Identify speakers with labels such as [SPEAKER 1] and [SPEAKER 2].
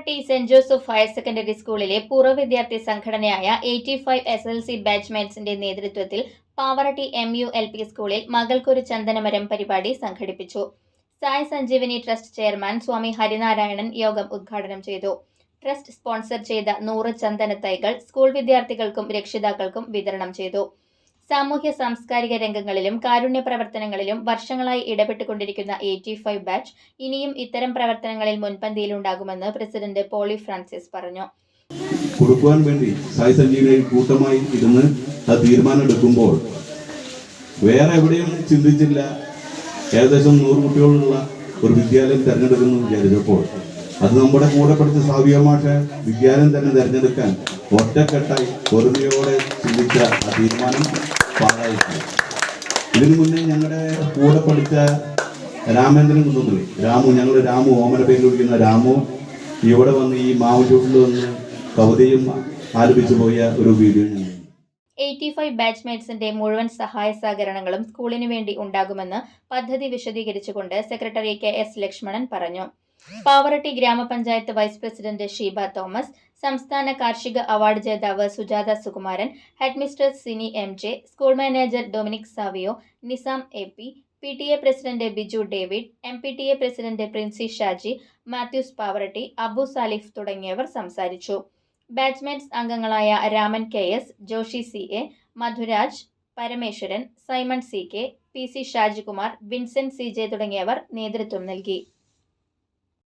[SPEAKER 1] Pavaratti saint Joseph higher secondary സ്കൂളിലെ പൂർവ്വ വിദ്യാർത്ഥി സംഘടനയായ 85 SLC ബാച്ച്മേറ്റ്സിന്റെ നേതൃത്വത്തിൽ പാവറട്ടി MULP സ്കൂളിൽ മകൾക്കൊരു ചന്ദനമരം പരിപാടി സംഘടിപ്പിച്ചു. സായ് സഞ്ജീവനി ട്രസ്റ്റ് ചെയർമാൻ സ്വാമി ഹരിനാരായണൻ യോഗം ഉദ്ഘാടനം ചെയ്തു. ട്രസ്റ്റ് സ്പോൺസർ ചെയ്ത 100 ചന്ദനത്തൈകൾ സ്കൂൾ വിദ്യാർത്ഥികൾക്കും രക്ഷിതാക്കൾക്കും വിതരണം ചെയ്തു. സാമൂഹ്യ സാംസ്കാരിക രംഗങ്ങളിലും കാരുണ്യ പ്രവർത്തനങ്ങളിലും വർഷങ്ങളായി ഇടപെട്ടുകൊണ്ടിരിക്കുന്ന 85 ബാച്ച് ഇനിയും ഇത്തരം പ്രവർത്തനങ്ങളിൽ മുൻപന്തിയിലുണ്ടാകുമെന്ന് പ്രസിഡന്റ് പോളി ഫ്രാൻസിസ് പറഞ്ഞു.
[SPEAKER 2] കൊടുക്കുവാൻ വേണ്ടി സായ് സഞ്ജീവനിയിൽ കൂട്ടമായി ഇരുന്ന് അത് തീരുമാനമെടുക്കുമ്പോൾ വേറെ എവിടെയും ചിന്തിച്ചില്ല. ഏകദേശം 100 കുട്ടികളുള്ള ഒരു വിദ്യാലയം തിരഞ്ഞെടുക്കുന്നു വിചാരിച്ചപ്പോൾ അത് നമ്മുടെ കൂടെ പഠിച്ച സാവിയ മാഷ് വിദ്യാലയം തന്നെ തിരഞ്ഞെടുക്കാൻ ഒറ്റക്കെട്ടായി പൊറുതിയോടെ ചിന്തിച്ച ആ തീരുമാനം പാഴായിപ്പോയി. ഇതിനു മുന്നേ ഞങ്ങളുടെ കൂടെ പഠിച്ച രാമേന്ദ്രൻ കുന്നത്തുള്ളി രാമു ഓമന പേരിൽ വിളിക്കുന്ന രാമു ഇവിടെ വന്ന് ഈ മാവ് ചൂട്ടിൽ വന്ന് കവിതയും ആലപിച്ചു പോയ ഒരു വീഡിയോ ഞങ്ങൾ
[SPEAKER 1] 85 ബാച്ച്മേറ്റ്സിന്റെ മുഴുവൻ സഹായ സഹകരണങ്ങളും സ്കൂളിനു വേണ്ടി ഉണ്ടാകുമെന്ന് പദ്ധതി വിശദീകരിച്ചുകൊണ്ട് സെക്രട്ടറി KS ലക്ഷ്മണൻ പറഞ്ഞു. പാവറട്ടി ഗ്രാമപഞ്ചായത്ത് വൈസ് പ്രസിഡന്റ് ഷീബ തോമസ്, സംസ്ഥാന കാർഷിക അവാർഡ് ജേതാവ് Sujatha Sukumaran, headmistress Sini MJ, school manager Dominic Savio, Nizam AP, PTA president Biju David, MPTA president Princy Shaji, Mathews Pavaratty, Abu Salif തുടങ്ങിയവർ സംസാരിച്ചു. ബാച്ച്മേറ്റ്സ് അംഗങ്ങളായ Raman KS, Joshi CA, Madhuraj, Parameswaran, Simon CK, PC Shajikumar, Vincent CJ തുടങ്ങിയവർ നേതൃത്വം നൽകി.